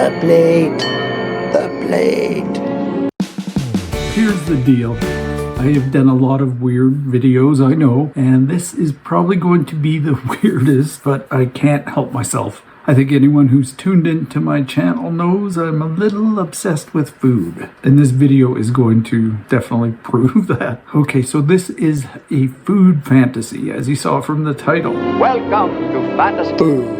The plate. The plate. Here's the deal. I have done a lot of weird videos, I know, and this is probably going to be the weirdest, but I can't help myself. I think anyone who's tuned into my channel knows I'm a little obsessed with food, and this video is going to definitely prove that. Okay, so this is a food fantasy, as you saw from the title. Welcome to Fantasy Food.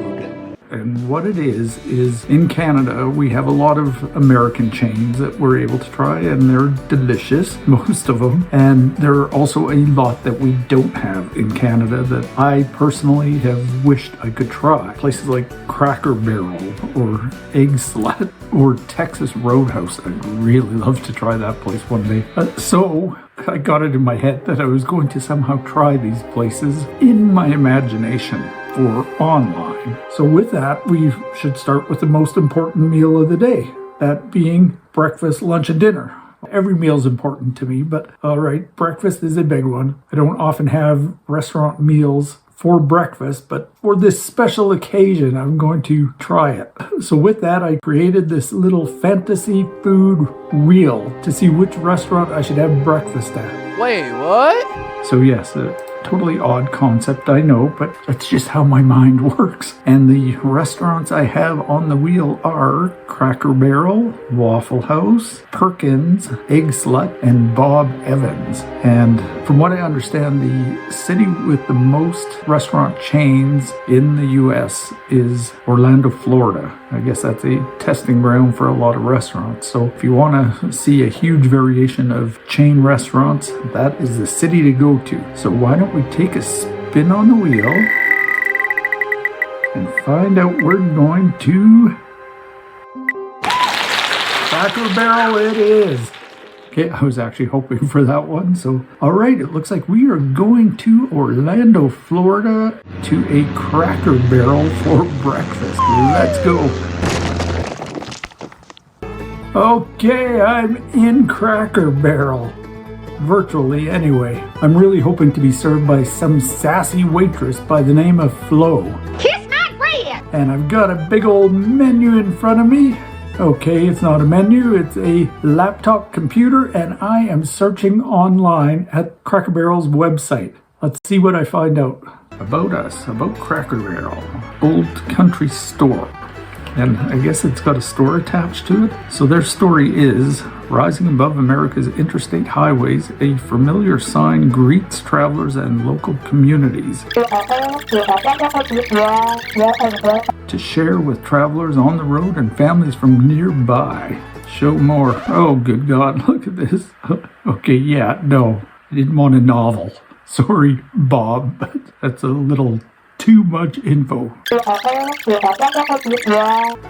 And what it is in Canada, we have a lot of American chains that we're able to try, and they're delicious, most of them. And there are also a lot that we don't have in Canada that I personally have wished I could try. Places like Cracker Barrel or Egg Slut or Texas Roadhouse. I'd really love to try that place one day. So I got it in my head that I was going to somehow try these places in my imagination for online. So with that, we should start with the most important meal of the day, that being breakfast, lunch, and dinner. Every meal is important to me, but all right, breakfast is a big one. I don't often have restaurant meals for breakfast, but for this special occasion, I'm going to try it. So with that, I created this little fantasy food wheel to see which restaurant I should have breakfast at. Wait, what? So yes, a totally odd concept, I know, but that's just how my mind works. And the restaurants I have on the wheel are Cracker Barrel, Waffle House, Perkins, Egg Slut, and Bob Evans. And from what I understand, the city with the most restaurant chains in the US is Orlando, Florida. I guess that's a testing ground for a lot of restaurants. So if you want to see a huge variation of chain restaurants, that is the city to go to. So why don't we take a spin on the wheel and find out we're going to Cracker Barrel it is. Okay, I was actually hoping for that one. So, all right, it looks like we are going to Orlando, Florida to a Cracker Barrel for breakfast. Let's go. Okay, I'm in Cracker Barrel. Virtually, anyway. I'm really hoping to be served by some sassy waitress by the name of Flo. Kiss my red! And I've got a big old menu in front of me. Okay, it's not a menu, it's a laptop computer, and I am searching online at Cracker Barrel's website. Let's see what I find out. About us, about Cracker Barrel. Old Country Store. And I guess it's got a store attached to it. So their story is, rising above America's interstate highways, a familiar sign greets travelers and local communities to share with travelers on the road and families from nearby. Show more. Oh, good God, look at this. Okay, yeah, no, I didn't want a novel. Sorry, Bob, but that's a little too much info.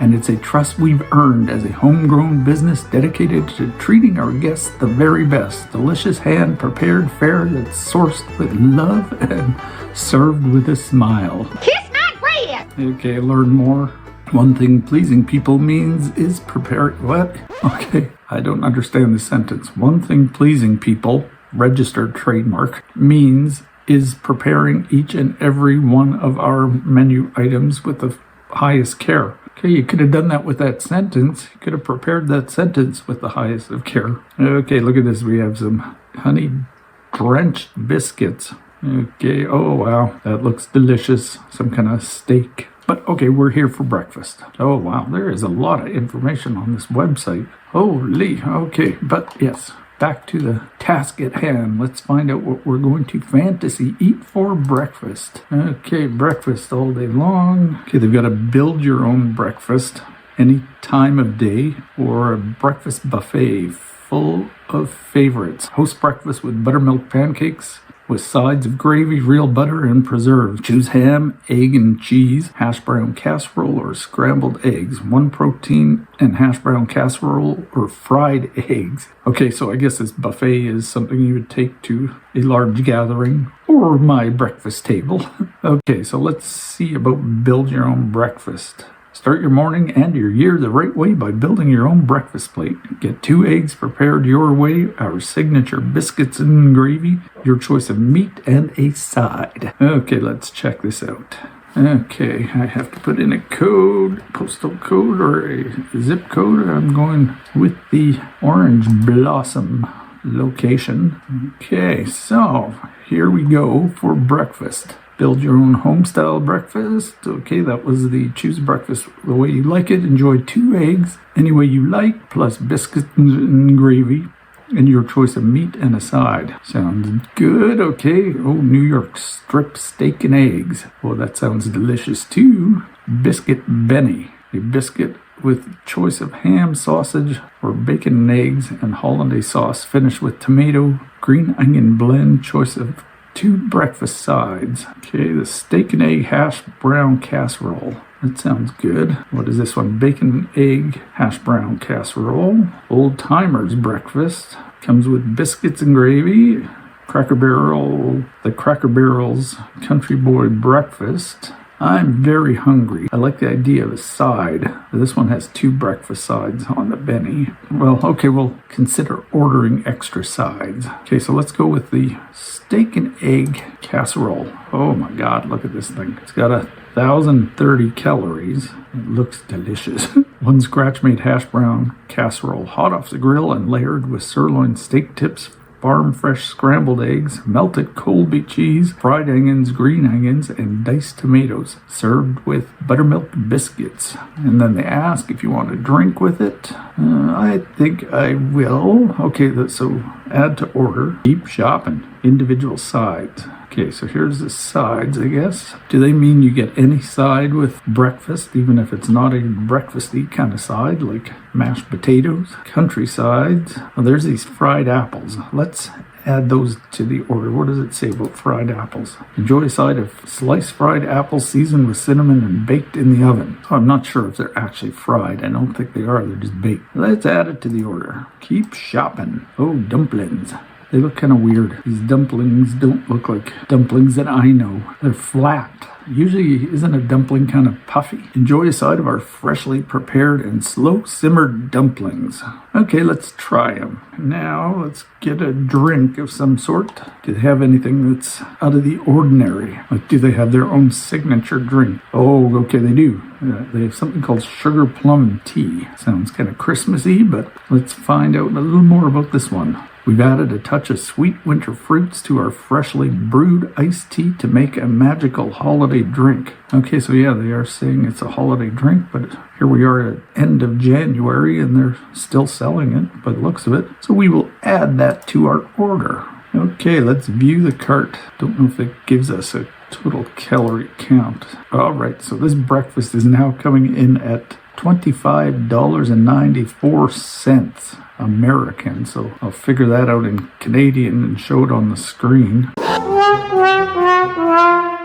And it's a trust we've earned as a homegrown business dedicated to treating our guests the very best. Delicious hand-prepared fare that's sourced with love and served with a smile. Kiss my red! Okay, learn more. One thing pleasing people means is prepare... What? Okay, I don't understand the sentence. One thing pleasing people, registered trademark, means is preparing each and every one of our menu items with the highest care. Okay, you could have done that with that sentence. You could have prepared that sentence with the highest of care. Okay, look at this. We have some honey-drenched biscuits. Okay, oh wow, that looks delicious. Some kind of steak. But okay, we're here for breakfast. Oh wow, there is a lot of information on this website. Holy, okay, but yes. Back to the task at hand. Let's find out what we're going to fantasy eat for breakfast. Okay, breakfast all day long. Okay, they've got a build your own breakfast any time of day or a breakfast buffet full of favorites. Host breakfast with buttermilk pancakes with sides of gravy, real butter, and preserves. Choose ham, egg, and cheese, hash brown casserole, or scrambled eggs. One protein and hash brown casserole or fried eggs. Okay, so I guess this buffet is something you would take to a large gathering or my breakfast table. Okay, so let's see about build your own breakfast. Start your morning and your year the right way by building your own breakfast plate. Get 2 eggs prepared your way, our signature biscuits and gravy, your choice of meat, and a side. Okay, let's check this out. Okay, I have to put in a code, postal code or a zip code. I'm going with the Orange Blossom location. Okay, so here we go for breakfast. Build your own home-style breakfast. Okay, that was the choose breakfast the way you like it. Enjoy 2 eggs any way you like, plus biscuits and gravy, and your choice of meat and a side. Sounds good. Okay. Oh, New York strip steak and eggs. Oh, that sounds delicious too. Biscuit Benny. A biscuit with choice of ham, sausage, or bacon and eggs, and hollandaise sauce. Finished with tomato, green onion blend. Choice of 2 breakfast sides. Okay, the steak and egg hash brown casserole. That sounds good. What is this one? Bacon, egg, hash brown casserole. Old Timers breakfast. Comes with biscuits and gravy. Cracker Barrel, the Cracker Barrel's Country Boy breakfast. I'm very hungry. I like the idea of a side. This one has 2 breakfast sides on the Benny. Well, okay, we'll consider ordering extra sides. Okay, so let's go with the steak and egg casserole. Oh my God, look at this thing. It's got 1,030 calories. It looks delicious. 1 scratch-made hash brown casserole, hot off the grill and layered with sirloin steak tips, farm fresh scrambled eggs, melted Colby cheese, fried onions, green onions, and diced tomatoes, served with buttermilk biscuits. And then they ask if you want a drink with it. I think I will. Okay, so add to order. Keep shopping. Individual sides. Okay, so here's the sides, I guess. Do they mean you get any side with breakfast, even if it's not a breakfasty kind of side, like mashed potatoes? Country sides. Oh, there's these fried apples. Let's add those to the order. What does it say about fried apples? Enjoy a side of sliced fried apples seasoned with cinnamon and baked in the oven. So I'm not sure if they're actually fried. I don't think they are. They're just baked. Let's add it to the order. Keep shopping. Oh, dumplings. They look kind of weird. These dumplings don't look like dumplings that I know. They're flat. Usually, isn't a dumpling kind of puffy? Enjoy a side of our freshly prepared and slow simmered dumplings. Okay, let's try them. Now, let's get a drink of some sort. Do they have anything that's out of the ordinary? Like, do they have their own signature drink? Oh, okay, they do. They have something called sugar plum tea. Sounds kind of Christmassy, but let's find out a little more about this one. We've added a touch of sweet winter fruits to our freshly brewed iced tea to make a magical holiday drink. Okay, so yeah, they are saying it's a holiday drink, but here we are at end of January and they're still selling it by the looks of it. So we will add that to our order. Okay, let's view the cart. Don't know if it gives us a total calorie count. All right, so this breakfast is now coming in at $25.94 American, so I'll figure that out in Canadian and show it on the screen.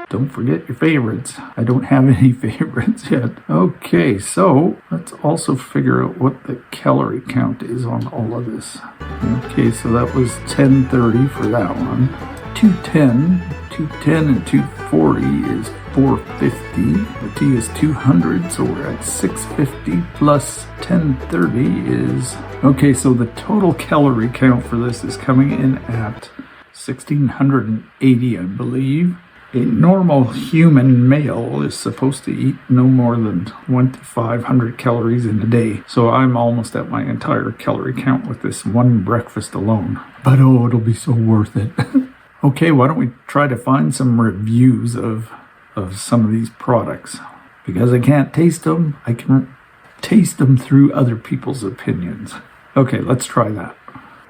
Don't forget your favorites. I don't have any favorites yet. Okay, so let's also figure out what the calorie count is on all of this. Okay, so that was 1030 for that one. 210 and 240 is 450. The tea is 200, so we're at 650 plus 1030 is... Okay, so the total calorie count for this is coming in at 1,680, I believe. A normal human male is supposed to eat no more than 2,500 calories in a day. So I'm almost at my entire calorie count with this one breakfast alone. But oh, it'll be so worth it. Okay, why don't we try to find some reviews of some of these products. Because I can't taste them, I can taste them through other people's opinions. Okay, let's try that.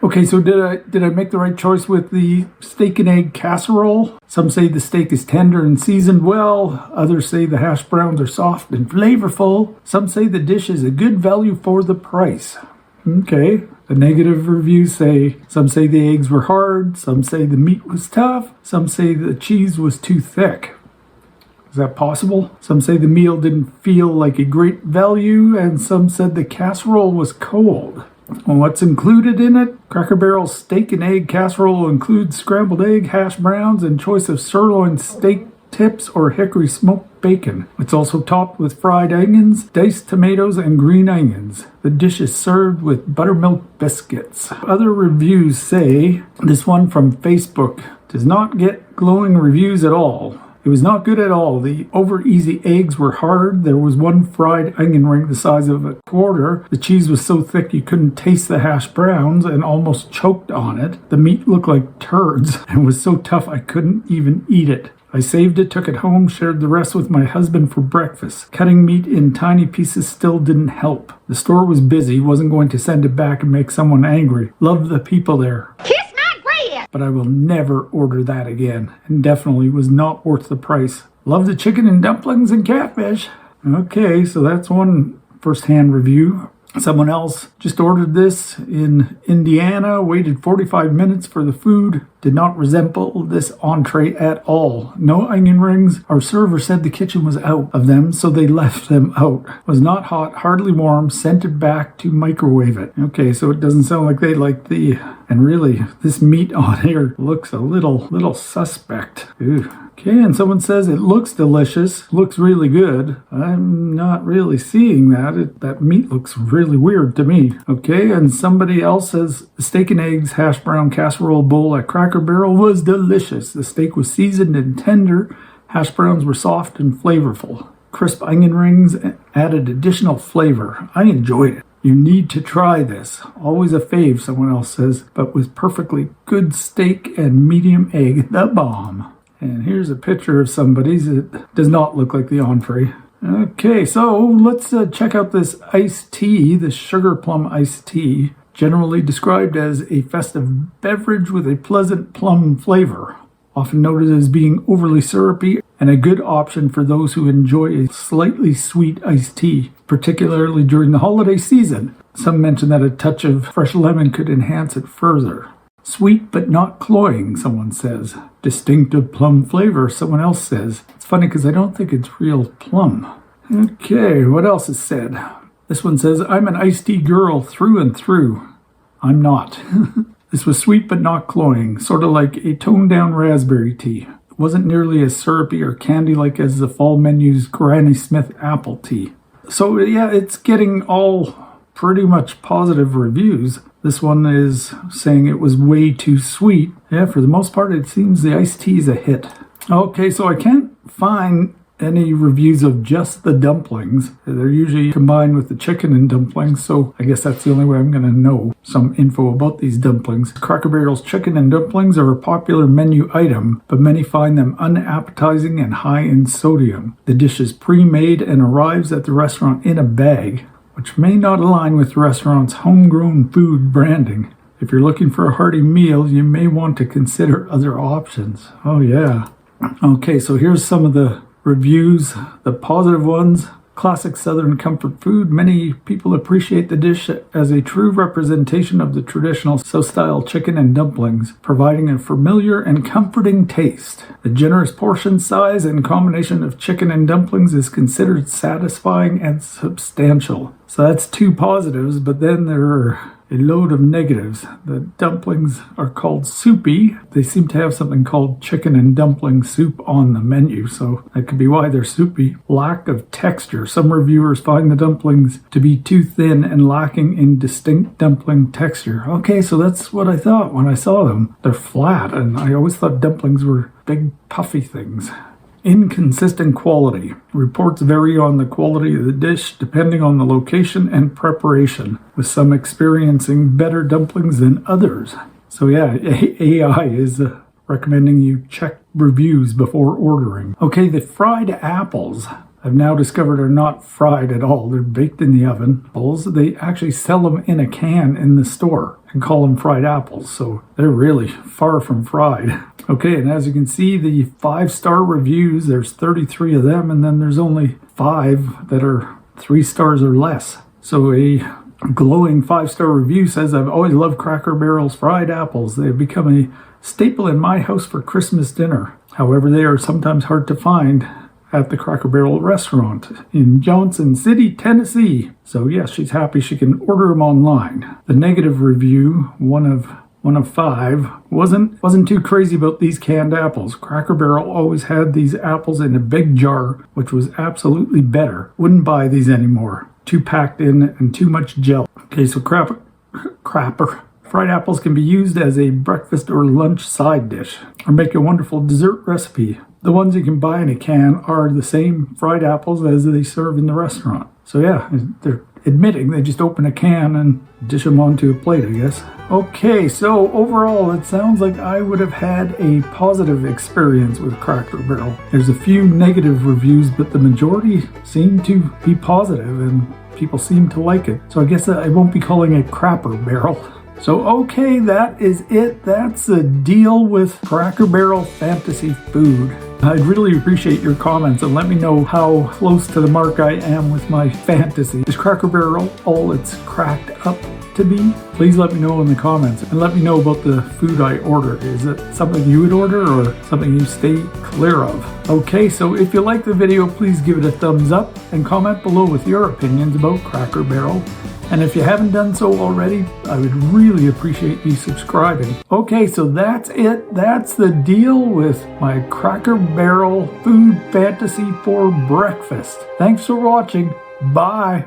Okay, so did I make the right choice with the steak and egg casserole? Some say the steak is tender and seasoned well. Others say the hash browns are soft and flavorful. Some say the dish is a good value for the price. Okay, the negative reviews say, some say the eggs were hard, some say the meat was tough, some say the cheese was too thick. Is that possible? Some say the meal didn't feel like a great value, and some said the casserole was cold. Well, what's included in it? Cracker Barrel steak and egg casserole includes scrambled egg, hash browns, and choice of sirloin steak tips or hickory smoked bacon. It's also topped with fried onions, diced tomatoes, and green onions. The dish is served with buttermilk biscuits. Other reviews say, this one from Facebook does not get glowing reviews at all. It was not good at all. The over-easy eggs were hard. There was one fried onion ring the size of a quarter. The cheese was so thick you couldn't taste the hash browns and almost choked on it. The meat looked like turds and was so tough I couldn't even eat it. I saved it, took it home, shared the rest with my husband for breakfast. Cutting meat in tiny pieces still didn't help. The store was busy, wasn't going to send it back and make someone angry. Loved the people there. Kiss my bread. But I will never order that again, and definitely was not worth the price. Love the chicken and dumplings and catfish. Okay, so that's one first-hand review. Someone else just ordered this in Indiana, waited 45 minutes for the food, did not resemble this entree at all. No onion rings. Our server said the kitchen was out of them, so they left them out. Was not hot, hardly warm, sent it back to microwave it. Okay, so it doesn't sound like they liked the... And really, this meat on here looks a little suspect. Ew. Okay, and someone says it looks delicious, looks really good. I'm not really seeing that. That meat looks really weird to me. Okay, and somebody else says the steak and eggs hash brown casserole bowl at Cracker Barrel was delicious. The steak was seasoned and tender. Hash browns were soft and flavorful. Crisp onion rings added additional flavor. I enjoyed it. You need to try this. Always a fave, someone else says, but with perfectly good steak and medium egg, the bomb. And here's a picture of somebody's. It does not look like the entree. Okay, so let's check out this iced tea, the sugar plum iced tea, generally described as a festive beverage with a pleasant plum flavor, often noted as being overly syrupy and a good option for those who enjoy a slightly sweet iced tea, particularly during the holiday season. Some mention that a touch of fresh lemon could enhance it further. Sweet but not cloying, someone says. Distinctive plum flavor, someone else says. It's funny because I don't think it's real plum. Okay, what else is said? This one says, I'm an iced tea girl through and through. I'm not. This was sweet but not cloying, sort of like a toned-down raspberry tea. It wasn't nearly as syrupy or candy-like as the fall menu's Granny Smith apple tea. So yeah, it's getting all pretty much positive reviews. This one is saying it was way too sweet. Yeah, for the most part, it seems the iced tea is a hit. Okay, so I can't find any reviews of just the dumplings. They're usually combined with the chicken and dumplings, so I guess that's the only way I'm going to know some info about these dumplings. Cracker Barrel's chicken and dumplings are a popular menu item, but many find them unappetizing and high in sodium. The dish is pre-made and arrives at the restaurant in a bag, which may not align with the restaurant's homegrown food branding. If you're looking for a hearty meal, you may want to consider other options. Oh yeah. Okay, so here's some of the reviews, the positive ones. Classic Southern comfort food. Many people appreciate the dish as a true representation of the traditional South-style chicken and dumplings, providing a familiar and comforting taste. The generous portion size and combination of chicken and dumplings is considered satisfying and substantial. So that's two positives, but then there are a load of negatives. The dumplings are called soupy. They seem to have something called chicken and dumpling soup on the menu, so that could be why they're soupy. Lack of texture. Some reviewers find the dumplings to be too thin and lacking in distinct dumpling texture. Okay, so that's what I thought when I saw them. They're flat, and I always thought dumplings were big puffy things. Inconsistent quality. Reports vary on the quality of the dish depending on the location and preparation, with some experiencing better dumplings than others. So yeah, AI is recommending you check reviews before ordering. Okay, the fried apples I've now discovered are not fried at all. They're baked in the oven. They actually sell them in a can in the store and call them fried apples, so they're really far from fried. Okay, and as you can see, the 5-star reviews, there's 33 of them, and then there's only 5 that are 3 stars or less. So a glowing 5-star review says, I've always loved Cracker Barrel's fried apples. They have become a staple in my house for Christmas dinner. However, they are sometimes hard to find at the Cracker Barrel restaurant in Johnson City, Tennessee. So yes, she's happy she can order them online. The negative review, one of 5, wasn't too crazy about these canned apples. Cracker Barrel always had these apples in a big jar, which was absolutely better. Wouldn't buy these anymore. Too packed in and too much gel. Okay, so crapper. Fried apples can be used as a breakfast or lunch side dish, or make a wonderful dessert recipe. the ones you can buy in a can are the same fried apples as they serve in the restaurant. So yeah, they're admitting they just open a can and dish them onto a plate, I guess. Okay, so overall, it sounds like I would have had a positive experience with Cracker Barrel. There's a few negative reviews, but the majority seem to be positive and people seem to like it. So I guess I won't be calling it Crapper Barrel. So okay, that is it. That's the deal with Cracker Barrel fantasy food. I'd really appreciate your comments and let me know how close to the mark I am with my fantasy. Is Cracker Barrel all it's cracked up to be? Please let me know in the comments and let me know about the food I ordered. Is it something you would order or something you stay clear of? Okay, so if you like the video, please give it a thumbs up and comment below with your opinions about Cracker Barrel. And if you haven't done so already, I would really appreciate you subscribing. Okay, so that's it. That's the deal with my Cracker Barrel food fantasy for breakfast. Thanks for watching. Bye.